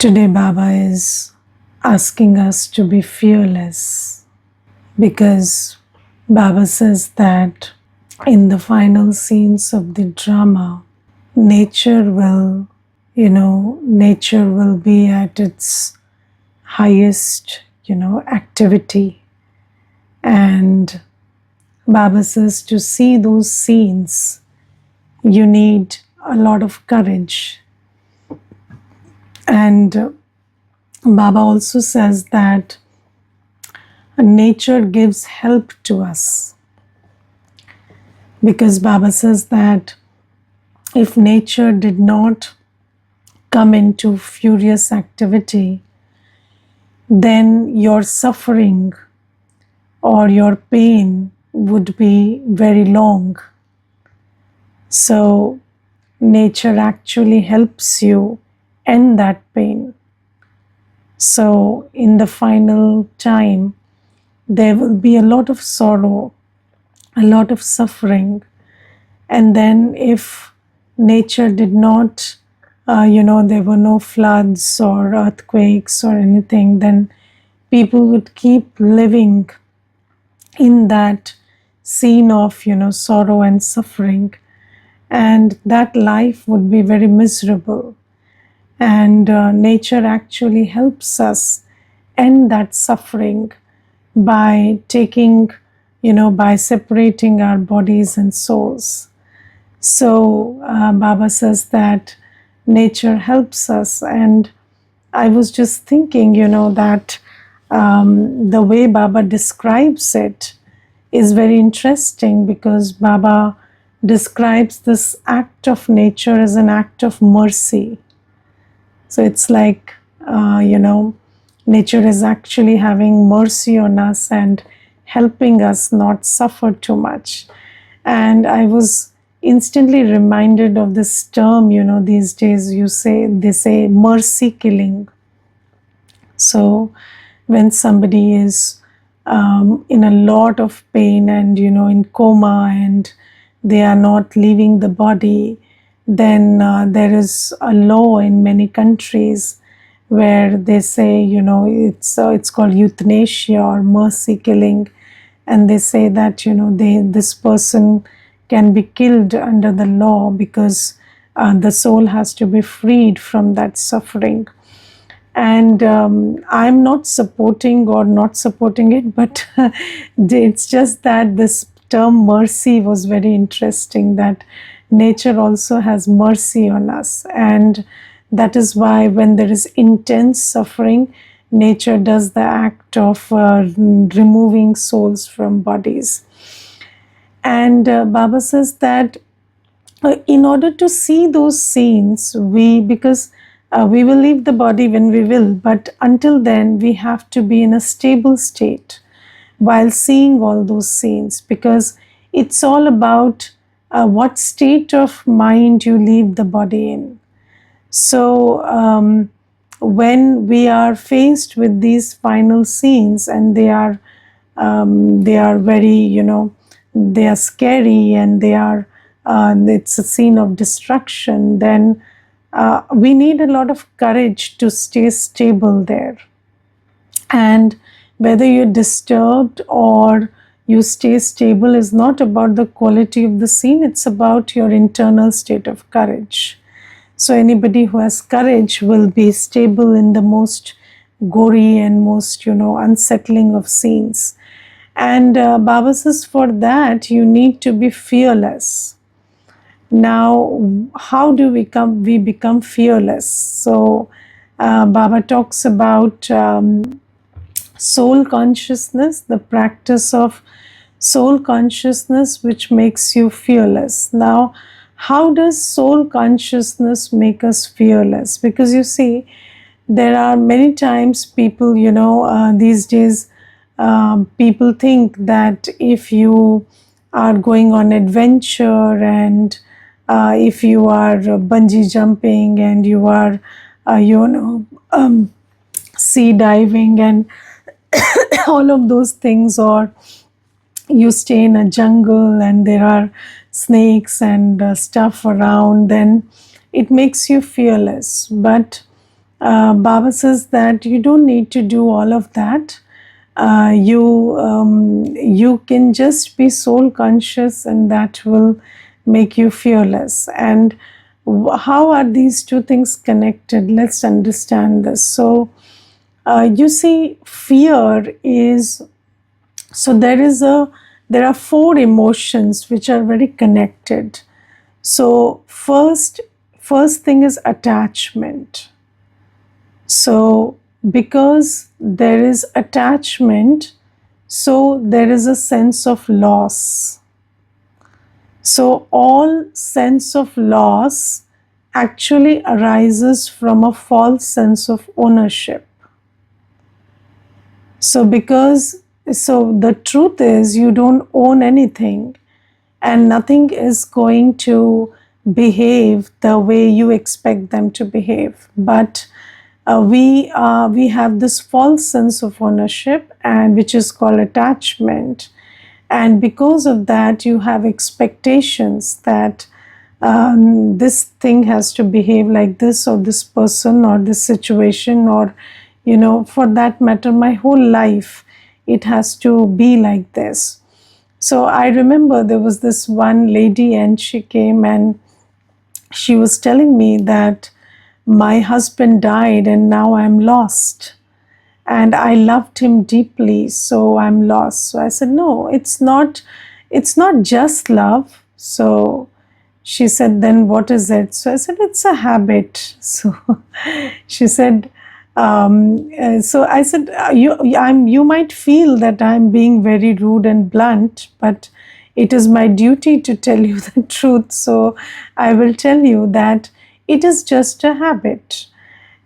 Today, Baba is asking us to be fearless because Baba says that in the final scenes of the drama, nature will, nature will be at its highest, activity. And Baba says to see those scenes, you need a lot of courage. And Baba also says that nature gives help to us because Baba says that if nature did not come into furious activity, then your suffering or your pain would be very long. So, nature actually helps you end that pain. So, in the final time, there will be a lot of sorrow, a lot of suffering. And then, if nature did not, there were no floods or earthquakes or anything, then people would keep living in that scene of, sorrow and suffering. And that life would be very miserable. And nature actually helps us end that suffering by taking, by separating our bodies and souls. So Baba says that nature helps us. And I was just thinking, that the way Baba describes it is very interesting because Baba describes this act of nature as an act of mercy. So it's like, nature is actually having mercy on us and helping us not suffer too much. And I was instantly reminded of this term, these days they say mercy killing. So when somebody is in a lot of pain and, in coma and they are not leaving the body, then there is a law in many countries where they say, it's called euthanasia or mercy killing, and they say that this person can be killed under the law because the soul has to be freed from that suffering. And I'm not supporting or not supporting it, but it's just that this term mercy was very interesting, that nature also has mercy on us. And that is why when there is intense suffering, nature does the act of removing souls from bodies. And Baba says that in order to see those scenes, because we will leave the body when we will, but until then we have to be in a stable state while seeing all those scenes, because it's all about what state of mind you leave the body in. So when we are faced with these final scenes and they are very, they are scary and it's a scene of destruction, then we need a lot of courage to stay stable there. And whether you're disturbed or you stay stable is not about the quality of the scene, it's about your internal state of courage. So anybody who has courage will be stable in the most gory and most, unsettling of scenes. And Baba says for that, you need to be fearless. Now, how do we become fearless? So Baba talks about soul consciousness, the practice of soul consciousness, which makes you fearless. Now, how does soul consciousness make us fearless? Because you see, there are many times people, these days, people think that if you are going on adventure and if you are bungee jumping and you are, sea diving and all of those things, or you stay in a jungle and there are snakes and stuff around, then it makes you fearless. But Baba says that you don't need to do all of that. You can just be soul conscious, and that will make you fearless. And how are these two things connected? Let's understand this. So, you see, fear is, so there are four emotions which are very connected. So first thing is attachment. So because there is attachment, so there is a sense of loss. So all sense of loss actually arises from a false sense of ownership. So the truth is, you don't own anything, and nothing is going to behave the way you expect them to behave. But we have this false sense of ownership, and which is called attachment. And because of that, you have expectations that this thing has to behave like this, or this person, or this situation, or for that matter, my whole life, it has to be like this. So I remember there was this one lady, and she came and she was telling me that my husband died and now I'm lost. And I loved him deeply, so I'm lost. So I said, no, it's not just love. So she said, then what is it? So I said, it's a habit. So she said, so I said, you might feel that I'm being very rude and blunt, but it is my duty to tell you the truth. So I will tell you that it is just a habit.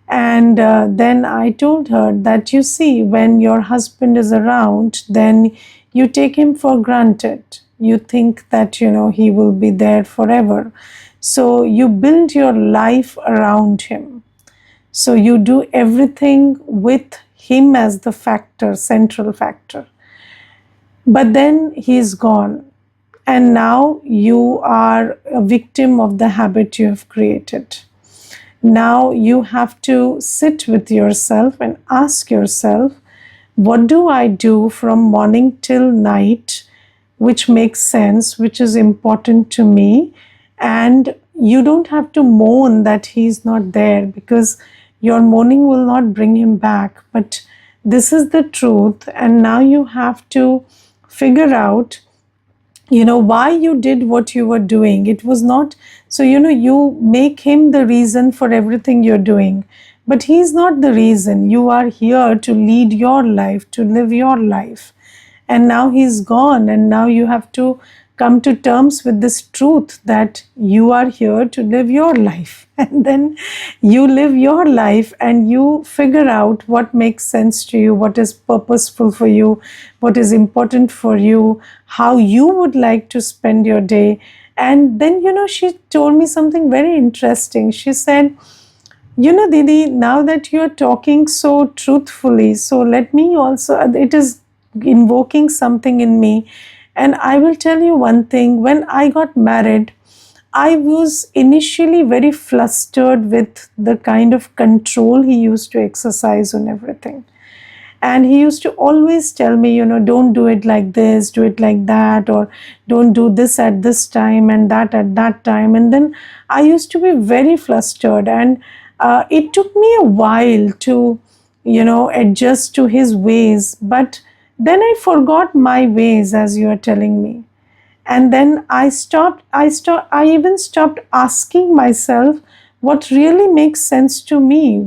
And then I told her that, you see, when your husband is around, then you take him for granted. You think that, he will be there forever. So you build your life around him. So you do everything with him as the factor, central factor. But then he's gone. And now you are a victim of the habit you have created. Now you have to sit with yourself and ask yourself, what do I do from morning till night, which makes sense, which is important to me? And you don't have to moan that he's not there, because your mourning will not bring him back. But this is the truth. And now you have to figure out why you did what you were doing. It was not so, you make him the reason for everything you're doing, but he's not the reason. You are here to lead your life, to live your life, and now he's gone. And now you have to come to terms with this truth that you are here to live your life. And then you live your life, and you figure out what makes sense to you, what is purposeful for you, what is important for you, how you would like to spend your day. And then, she told me something very interesting. She said, Didi, now that you are talking so truthfully, so let me also, it is invoking something in me. And I will tell you one thing. When I got married, I was initially very flustered with the kind of control he used to exercise on everything. And he used to always tell me, don't do it like this, do it like that, or don't do this at this time and that at that time. And then I used to be very flustered. And it took me a while to, adjust to his ways. But then I forgot my ways, as you are telling me. And then I even stopped asking myself what really makes sense to me,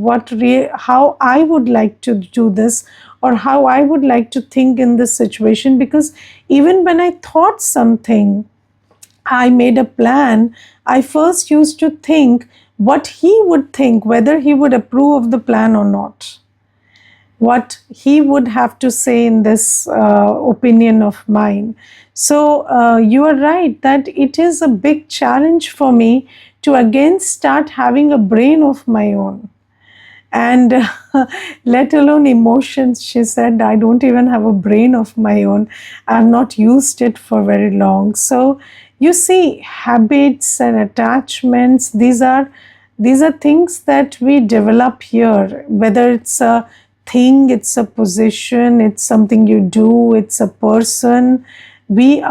how I would like to do this, or how I would like to think in this situation. Because even when I thought something, I made a plan, I first used to think what he would think, whether he would approve of the plan or not, what he would have to say in this opinion of mine. So you are right that it is a big challenge for me to again start having a brain of my own. And let alone emotions. She said, I don't even have a brain of my own. I've not used it for very long. So you see, habits and attachments, these are These are things that we develop here, whether it's a thing, it's a position, it's something you do, it's a person. We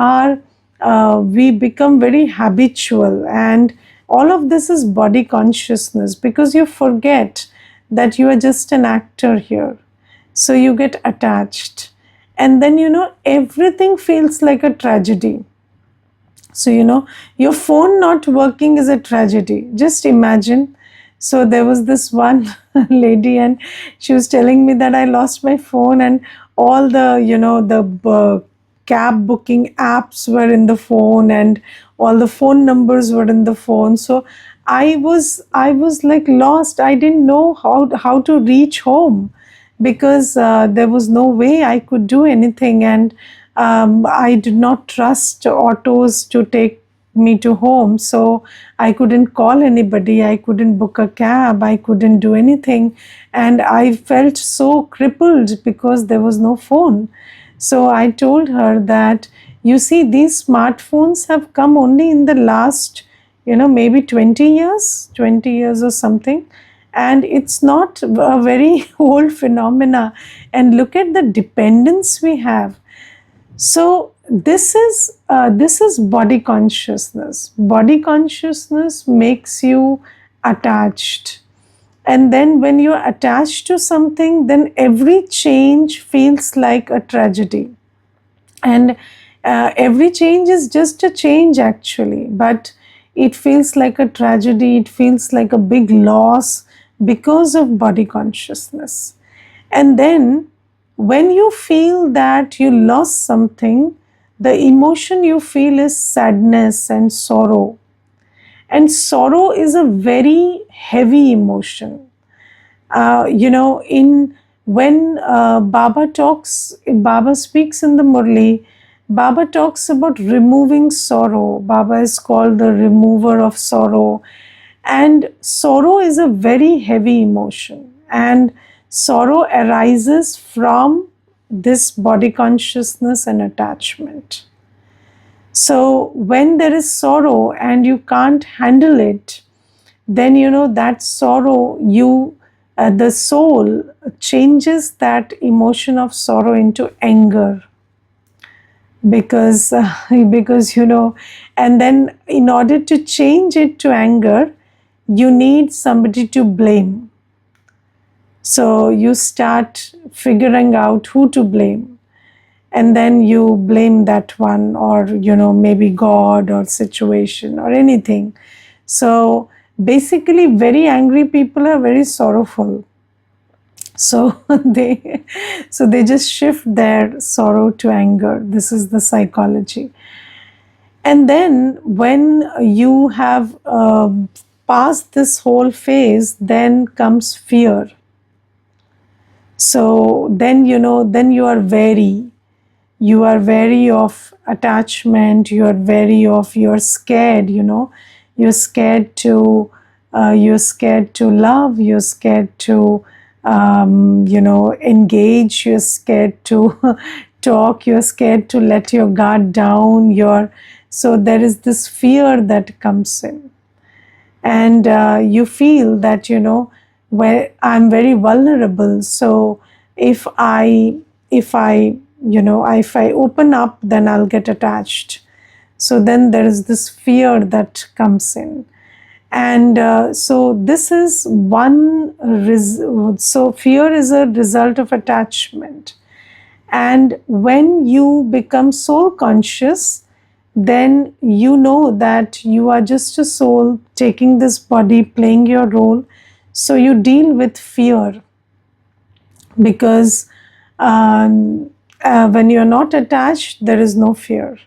become very habitual, and all of this is body consciousness, because you forget that you are just an actor here. So you get attached, and then everything feels like a tragedy. So, your phone not working is a tragedy. Just imagine. So, there was this one lady, and she was telling me that I lost my phone, and all the cab booking apps were in the phone, and all the phone numbers were in the phone. So, I was like lost. I didn't know how to reach home, because there was no way I could do anything, and I did not trust autos to take me to home. So I couldn't call anybody, I couldn't book a cab, I couldn't do anything. And I felt so crippled because there was no phone. So I told her that, you see, these smartphones have come only in the last, maybe 20 years or something. And it's not a very old phenomena. And look at the dependence we have. So this is body consciousness. Body consciousness makes you attached, and then when you're attached to something, then every change feels like a tragedy. And every change is just a change actually, but it feels like a tragedy, it feels like a big loss because of body consciousness. And then when you feel that you lost something, the emotion you feel is sadness and sorrow. And sorrow is a very heavy emotion. In when Baba speaks in the Murli, Baba talks about removing sorrow. Baba is called the remover of sorrow. And sorrow is a very heavy emotion. And sorrow arises from this body consciousness and attachment. So when there is sorrow and you can't handle it, then that sorrow, the soul changes that emotion of sorrow into anger, because and then in order to change it to anger, you need somebody to blame. So you start figuring out who to blame, and then you blame that one, or maybe God or situation or anything. So basically, very angry people are very sorrowful. So they just shift their sorrow to anger. This is the psychology. And then when you have passed this whole phase, then comes fear. So then you are wary. You are wary of attachment. You are wary of, you're scared. You're scared to love. You're scared to engage. You're scared to talk. You're scared to let your guard down. So there is this fear that comes in, and you feel that where I'm very vulnerable. So if I open up, then I'll get attached. So then there is this fear that comes in. And so this is so fear is a result of attachment. And when you become soul conscious, then you know that you are just a soul taking this body, playing your role. So you deal with fear, because when you're not attached, there is no fear.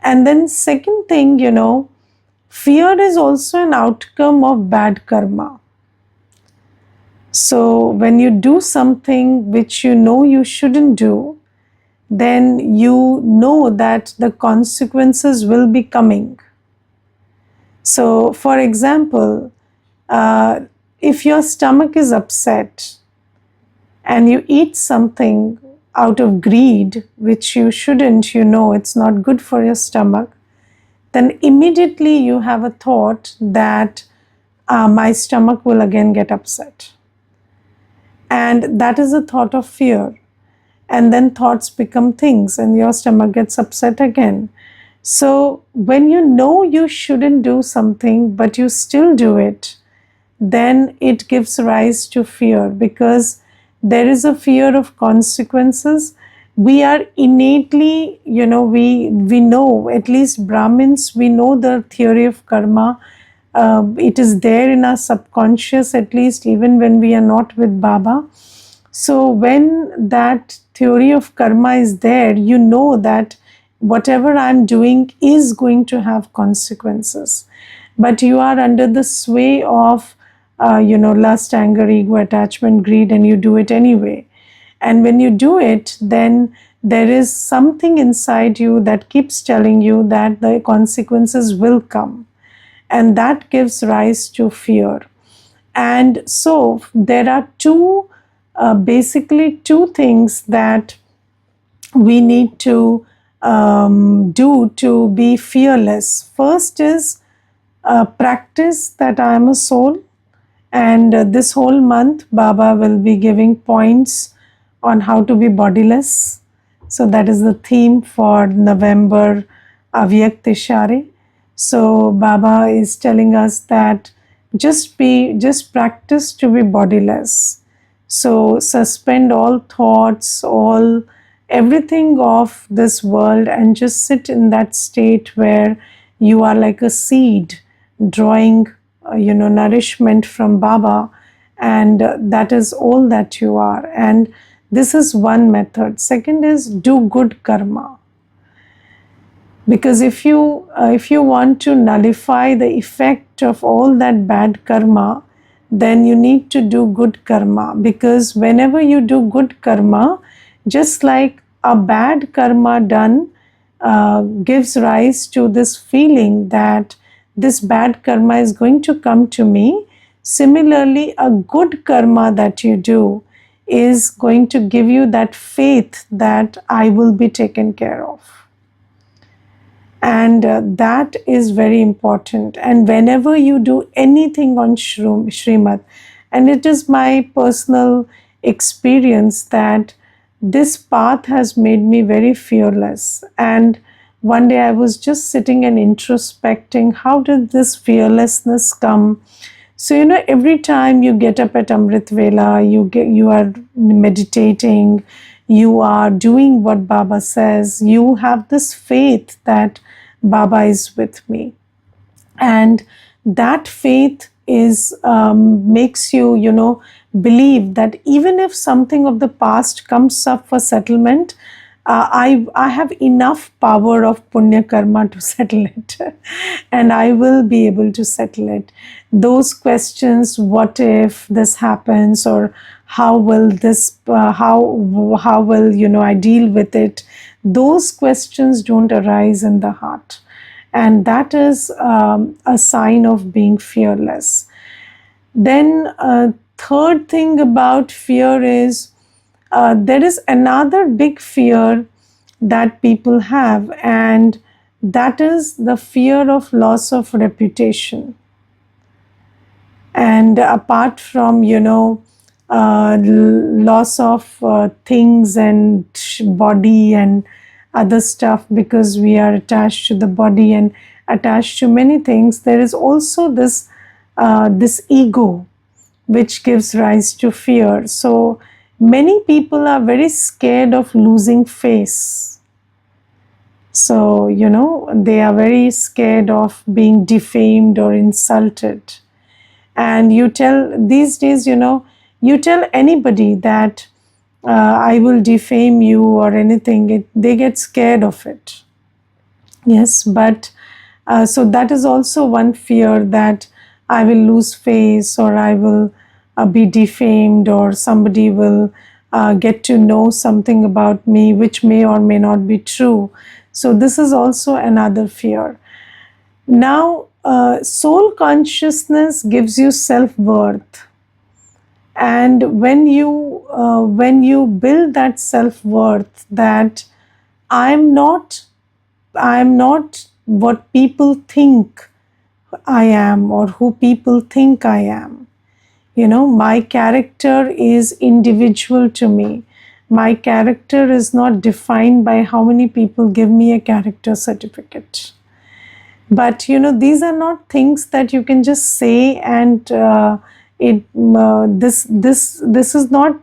And then second thing, fear is also an outcome of bad karma. So when you do something which you shouldn't do, then you know that the consequences will be coming. So for example, if your stomach is upset and you eat something out of greed, which you shouldn't, it's not good for your stomach, then immediately you have a thought that my stomach will again get upset. And that is a thought of fear. And then thoughts become things, and your stomach gets upset again. So, when you know you shouldn't do something, but you still do it, then it gives rise to fear, because there is a fear of consequences. We are innately, we know, at least Brahmins, we know the theory of karma. It is there in our subconscious, at least even when we are not with Baba. So when that theory of karma is there, you know that whatever I'm doing is going to have consequences. But you are under the sway of, lust, anger, ego, attachment, greed, and you do it anyway. And when you do it, then there is something inside you that keeps telling you that the consequences will come. And that gives rise to fear. And so there are basically two things that we need to do to be fearless. First is practice that I am a soul, and this whole month Baba will be giving points on how to be bodiless. So that is the theme for November Avyak Tishare. So Baba is telling us that just practice to be bodiless. So suspend all thoughts, all everything of this world, and just sit in that state where you are like a seed drawing nourishment from Baba, and that is all that you are. And this is one method. Second is do good karma, because if you want to nullify the effect of all that bad karma, then you need to do good karma. Because whenever you do good karma, just like a bad karma done gives rise to this feeling that this bad karma is going to come to me, similarly a good karma that you do is going to give you that faith that I will be taken care of. And that is very important. And whenever you do anything on Srimad, and it is my personal experience that this path has made me very fearless. And one day I was just sitting and introspecting, how did this fearlessness come? So, every time you get up at Amrit Vela, you are meditating, you are doing what Baba says, you have this faith that Baba is with me. And that faith is makes you, believe that even if something of the past comes up for settlement, I have enough power of punya karma to settle it, and I will be able to settle it. Those questions, what if this happens, or how will this, how will I deal with it? Those questions don't arise in the heart, and that is a sign of being fearless. Then, third thing about fear is there is another big fear that people have, and that is the fear of loss of reputation. And apart from, loss of things and body and other stuff, because we are attached to the body and attached to many things, there is also this ego which gives rise to fear. So many people are very scared of losing face. So, they are very scared of being defamed or insulted. And these days, you tell anybody that I will defame you or anything, they get scared of it. Yes, but so that is also one fear, that I will lose face, or I will be defamed, or somebody will get to know something about me which may or may not be true. So this is also another fear. Now, soul consciousness gives you self-worth. And when you build that self-worth, that I'm not what people think I am or who people think I am. My character is individual to me. My character is not defined by how many people give me a character certificate. But these are not things that you can just say, and it this is not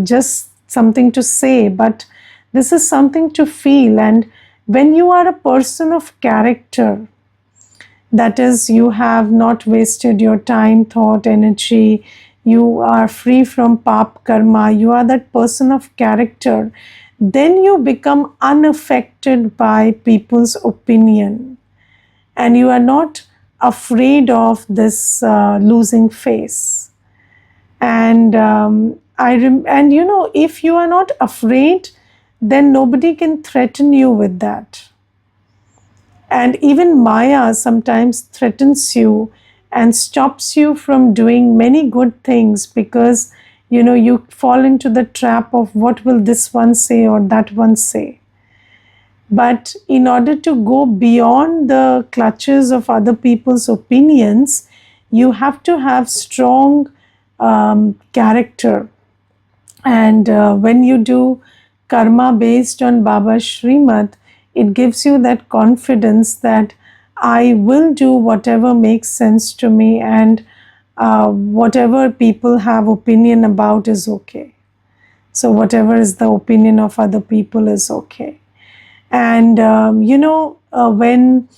just something to say, but this is something to feel. And when you are a person of character, that is, you have not wasted your time, thought, energy, you are free from pap karma, you are that person of character, then you become unaffected by people's opinion, and you are not afraid of this losing face. And if you are not afraid, then nobody can threaten you with that. And even Maya sometimes threatens you and stops you from doing many good things, because you fall into the trap of what will this one say or that one say. But in order to go beyond the clutches of other people's opinions, you have to have strong character. And when you do karma based on Baba's Srimad, it gives you that confidence that I will do whatever makes sense to me, and whatever people have opinion about is okay. So whatever is the opinion of other people is okay. And when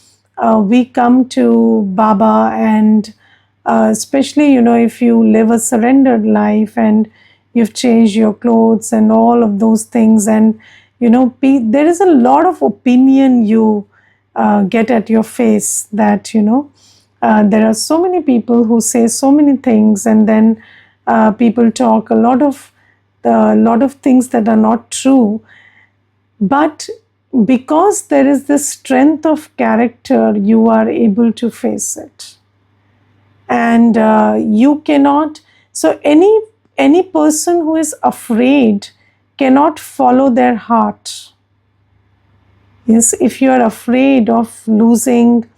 we come to Baba, and especially if you live a surrendered life and you've changed your clothes and all of those things, and there is a lot of opinion you get at your face, that there are so many people who say so many things, and then people talk a lot of things that are not true. But because there is this strength of character, you are able to face it. And you cannot, so any person who is afraid cannot follow their heart. Yes, if you are afraid of losing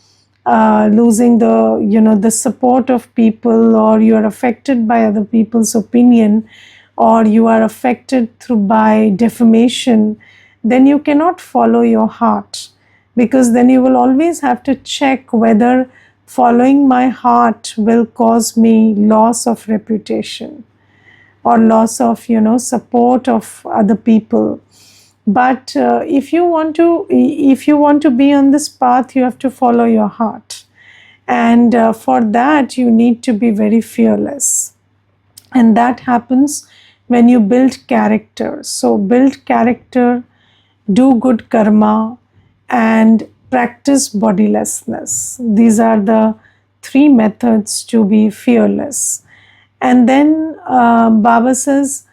the support of people, or you are affected by other people's opinion, or you are affected by defamation, then you cannot follow your heart, because then you will always have to check whether following my heart will cause me loss of reputation or loss of support of other people. But if you want to be on this path, you have to follow your heart, and for that you need to be very fearless. And that happens when you build character. So build character, do good karma, and practice bodilessness. These are the three methods to be fearless. And then Baba says,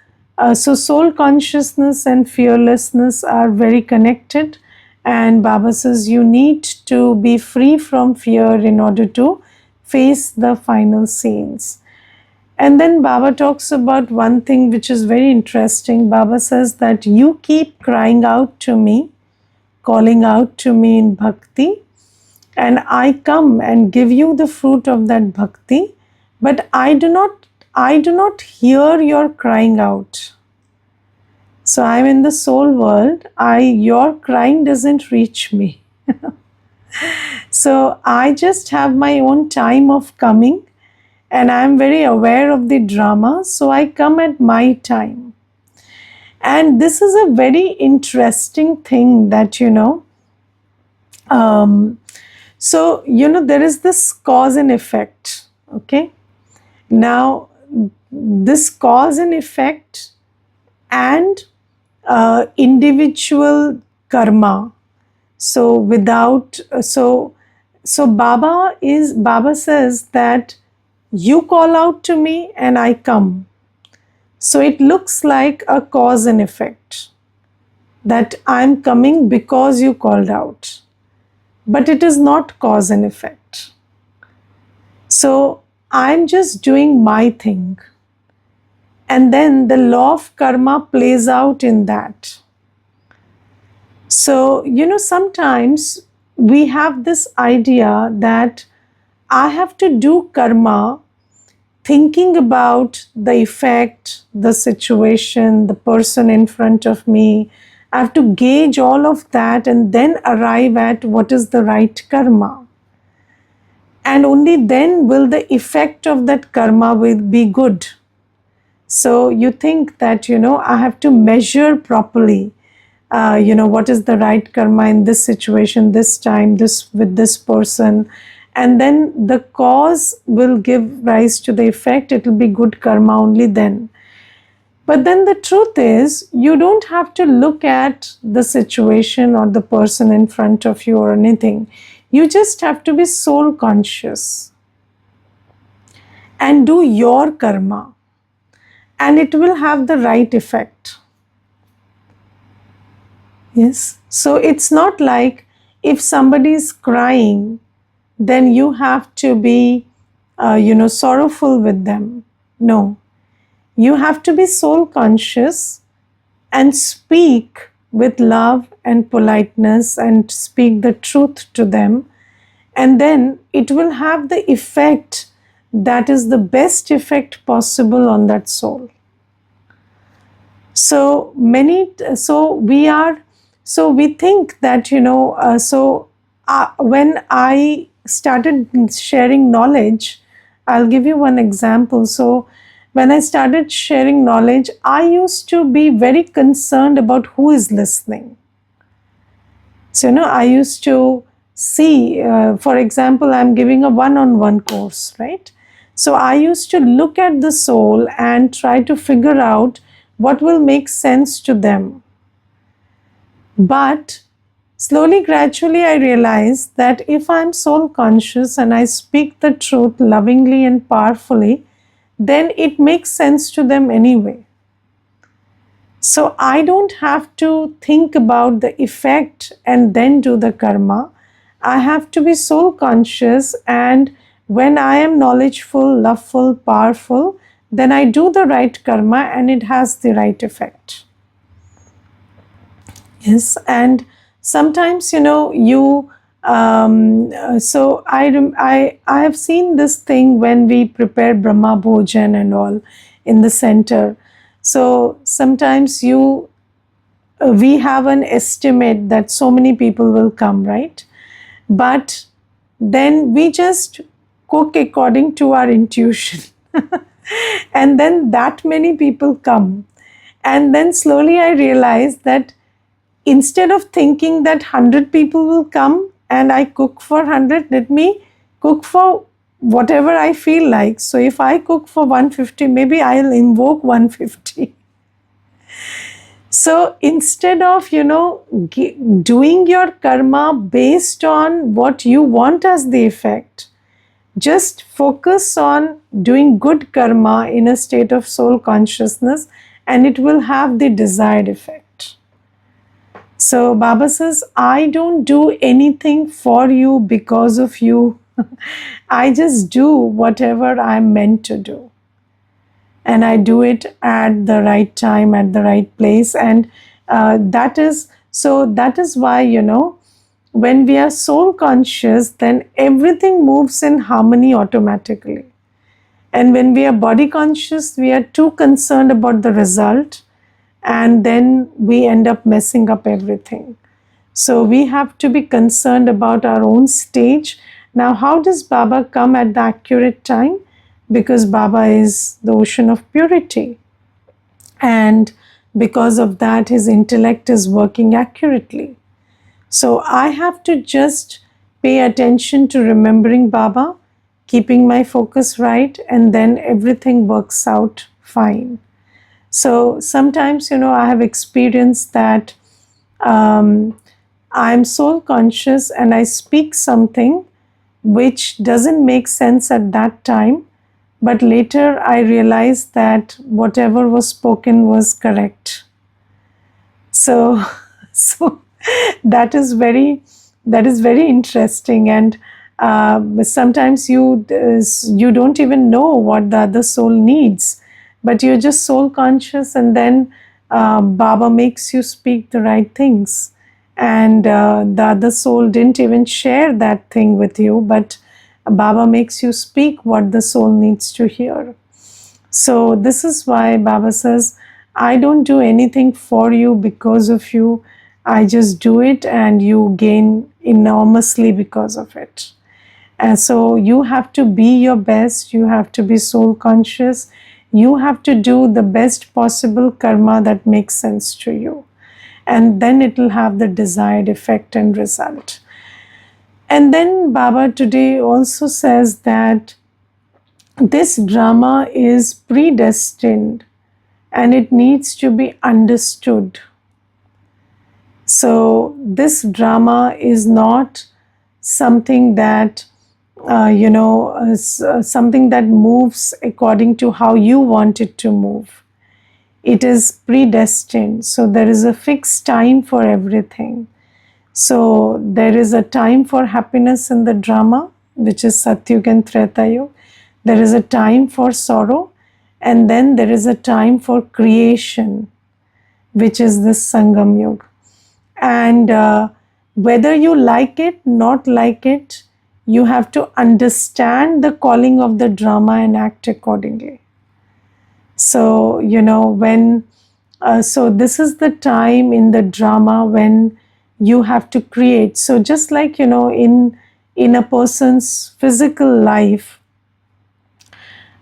so soul consciousness and fearlessness are very connected. And Baba says you need to be free from fear in order to face the final scenes. And then Baba talks about one thing which is very interesting. Baba says that you keep crying out to me, calling out to me in bhakti, and I come and give you the fruit of that bhakti, but I do not hear your crying out. So I'm in the soul world, your crying doesn't reach me. So I just have my own time of coming, and I'm very aware of the drama, so I come at my time. And this is a very interesting thing that so there is this cause and effect. Okay, now this cause and effect and individual karma. So Baba says that you call out to me and I come. So it looks like a cause and effect, that I'm coming because you called out. But it is not cause and effect. So I'm just doing my thing. And then the law of karma plays out in that. So, sometimes we have this idea that I have to do karma thinking about the effect, the situation, the person in front of me. I have to gauge all of that and then arrive at what is the right karma. And only then will the effect of that karma will be good. So you think that, I have to measure properly, what is the right karma in this situation, this time, this with this person. And then the cause will give rise to the effect. It will be good karma only then. But then the truth is, you don't have to look at the situation or the person in front of you or anything. You just have to be soul conscious and do your karma, and it will have the right effect. Yes. So it's not like if somebody is crying, then you have to be, sorrowful with them. No. You have to be soul conscious and speak with love and politeness and speak the truth to them. And then it will have the effect that is the best effect possible on that soul. So we think that, when I started sharing knowledge, I'll give you one example. So when I started sharing knowledge, I used to be very concerned about who is listening. So, I used to see, for example, I'm giving a one-on-one course, right? So I used to look at the soul and try to figure out what will make sense to them. But slowly, gradually, I realized that if I'm soul conscious and I speak the truth lovingly and powerfully, then it makes sense to them anyway. So I don't have to think about the effect and then do the karma. I have to be soul conscious, and when I am knowledgeful, loveful, powerful, then I do the right karma and it has the right effect. Yes, and sometimes, so I have seen this thing when we prepare Brahma Bhojan and all in the center. So sometimes we have an estimate that so many people will come, right? But then we just cook according to our intuition. And then that many people come. And then slowly I realized that instead of thinking that 100 people will come and I cook for 100, let me cook for whatever I feel like. So if I cook for 150, maybe I'll invoke 150. So instead of, doing your karma based on what you want as the effect, just focus on doing good karma in a state of soul consciousness, and it will have the desired effect. So Baba says, I don't do anything for you because of you. I just do whatever I'm meant to do. And I do it at the right time, at the right place. And that is why, when we are soul conscious, then everything moves in harmony automatically. And when we are body conscious, we are too concerned about the result, and then we end up messing up everything. So we have to be concerned about our own stage. Now, how does Baba come at the accurate time? Because Baba is the ocean of purity. And because of that, his intellect is working accurately. So I have to just pay attention to remembering Baba, keeping my focus right, and then everything works out fine. So sometimes, I have experienced that I'm soul conscious and I speak something which doesn't make sense at that time, but later I realized that whatever was spoken was correct. So that is very interesting, and sometimes you don't even know what the other soul needs, but you're just soul conscious, and then Baba makes you speak the right things, and the other soul didn't even share that thing with you, but Baba makes you speak what the soul needs to hear. So this is why Baba says, I don't do anything for you because of you. I just do it and you gain enormously because of it. And so you have to be your best, you have to be soul conscious, you have to do the best possible karma that makes sense to you. And then it will have the desired effect and result. And then Baba today also says that this drama is predestined and it needs to be understood. So this drama is not something that is something that moves according to how you want it to move. It is predestined. So there is a fixed time for everything. So there is a time for happiness in the drama, which is Satyug and Treta Yuga. There is a time for sorrow, and then there is a time for creation, which is this Sangam Yuga. And whether you like it, not like it, you have to understand the calling of the drama and act accordingly. So, so this is the time in the drama when you have to create. So just like, in a person's physical life,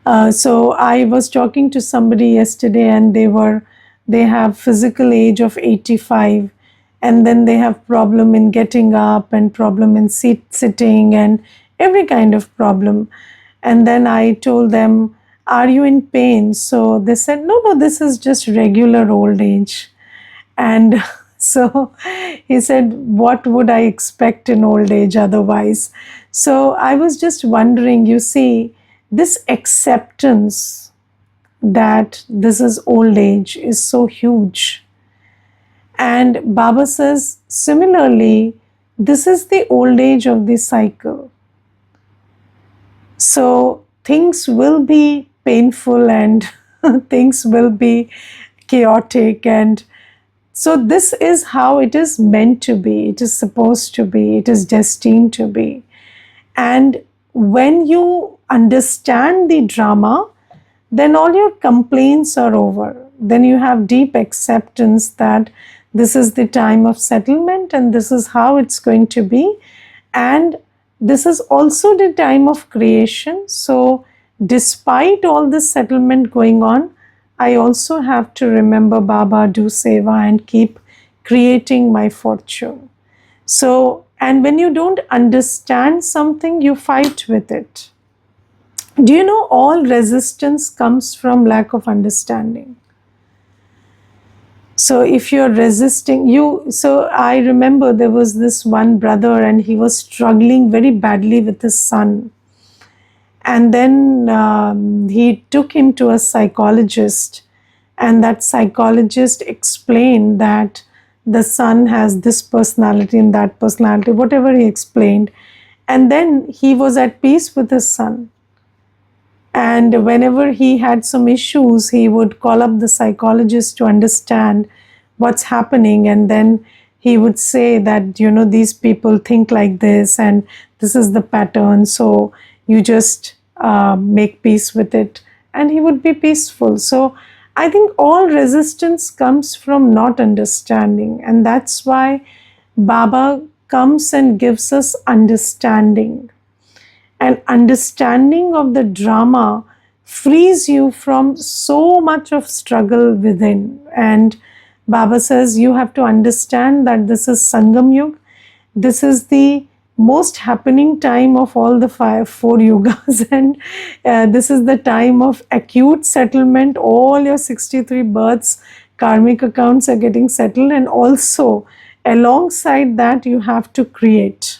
so I was talking to somebody yesterday and they have physical age of 85, and then they have problem in getting up and problem in sitting and every kind of problem. And then I told them, are you in pain? So they said, no, this is just regular old age. And so he said, what would I expect in old age otherwise? So I was just wondering, you see, this acceptance that this is old age is so huge. And Baba says, similarly, this is the old age of the cycle. So things will be painful and things will be chaotic. And so this is how it is meant to be. It is supposed to be. It is destined to be. And when you understand the drama, then all your complaints are over. Then you have deep acceptance that this is the time of settlement and this is how it's going to be. And this is also the time of creation. So despite all this settlement going on, I also have to remember Baba, do seva and keep creating my fortune. So, and when you don't understand something, you fight with it. Do you know all resistance comes from lack of understanding? So if you're resisting, so I remember there was this one brother and he was struggling very badly with his son. And then he took him to a psychologist, and that psychologist explained that the son has this personality and that personality, whatever he explained. And then he was at peace with his son. And whenever he had some issues, he would call up the psychologist to understand what's happening. And then he would say that, these people think like this and this is the pattern. So you just make peace with it. And he would be peaceful. So I think all resistance comes from not understanding. And that's why Baba comes and gives us understanding. And understanding of the drama frees you from so much of struggle within. And Baba says you have to understand that this is Sangam Yuga. This is the most happening time of all the four yugas. And this is the time of acute settlement. All your 63 births, karmic accounts are getting settled. And also alongside that, you have to create.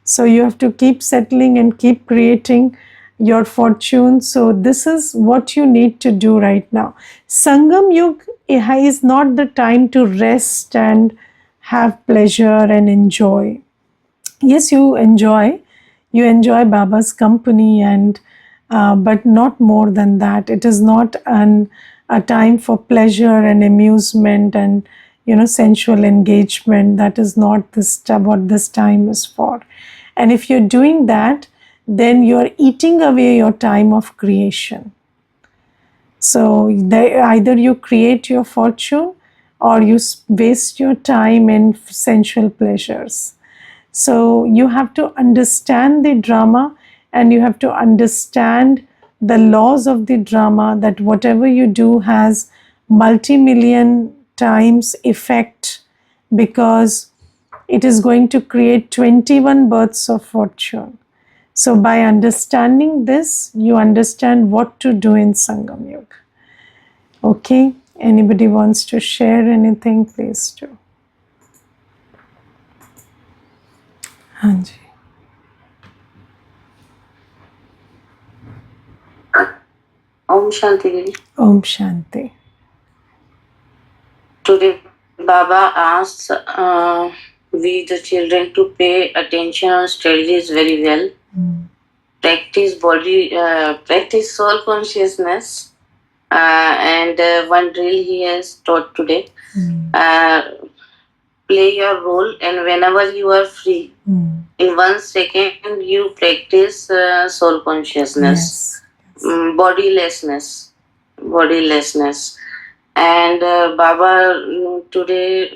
So you have to keep settling and keep creating your fortune. So this is what you need to do right now. Sangam Yuga is not the time to rest and have pleasure and enjoy. Yes, you enjoy Baba's company, and but not more than that. It is not a time for pleasure and amusement and sensual engagement. That is not what this time is for. And if you're doing that, then you are eating away your time of creation. So either you create your fortune or you waste your time in sensual pleasures. So you have to understand the drama, and you have to understand the laws of the drama, that whatever you do has multi-million times effect, because it is going to create 21 births of fortune. So by understanding this, you understand what to do in Sangam Yoga. Okay, anybody wants to share anything, please do. Hanji. Om Shanti Devi. Om Shanti. Today, Baba asks we the children to pay attention on studies very well. Practice soul consciousness, and one drill he has taught today. Play your role, and whenever you are free, in 1 second you practice soul consciousness, bodilessness. And Baba today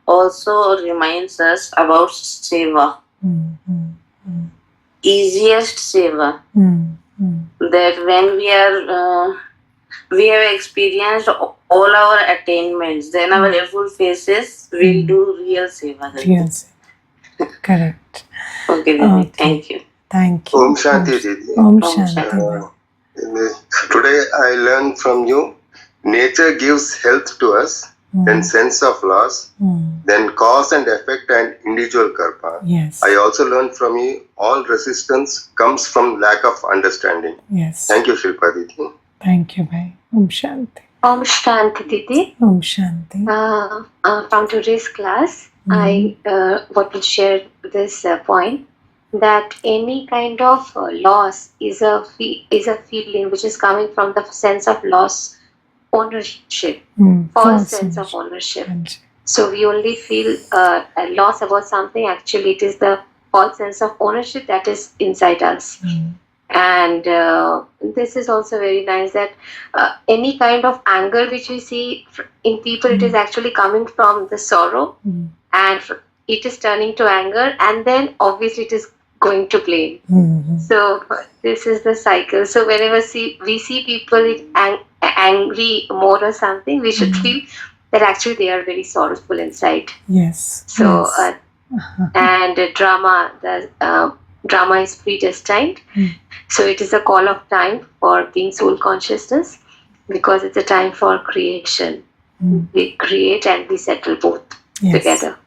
also reminds us about seva, easiest seva. That when we have experienced all our attainments, then our full faces will do real seva. Real seva. Correct. Okay, Didi. Thank you. Thank you. Om Shanti Didi. Om Shanti. Today I learned from you, nature gives health to us, then sense of loss, then cause and effect and individual karma. Yes. I also learned from you, all resistance comes from lack of understanding. Yes. Thank you, Shilpa Didi. Thank you, bhai. Om Shanti. Om Shanti Didi. Om Shanti. From today's class, I want to share this point, that any kind of loss is a feeling which is coming from the sense of loss, ownership, false sense of ownership. So we only feel a loss about something. Actually, it is the false sense of ownership that is inside us. And this is also very nice, that any kind of anger which we see in people, it is actually coming from the sorrow, and it is turning to anger, and then obviously it is going to blame. So this is the cycle. So whenever we see people angry more or something, we should feel that actually they are very sorrowful inside. Yes. So and drama is predestined. So it is a call of time for being soul consciousness, because it's a time for creation. We create and we settle both together.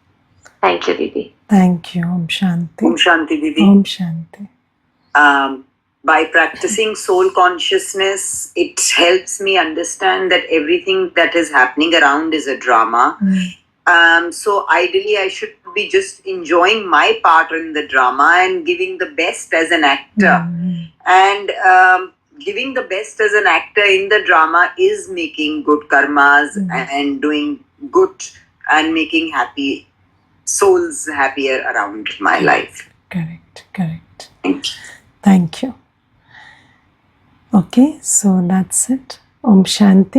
Thank you, Didi. Thank you. Om Shanti. Om Shanti Didi. Om Shanti. By practicing soul consciousness, it helps me understand that everything that is happening around is a drama. So ideally, I should be just enjoying my part in the drama and giving the best as an actor. And giving the best as an actor in the drama is making good karmas and doing good and making happy souls happier around my life. Correct. Thank you. Thank you. Okay, so that's it. Om Shanti.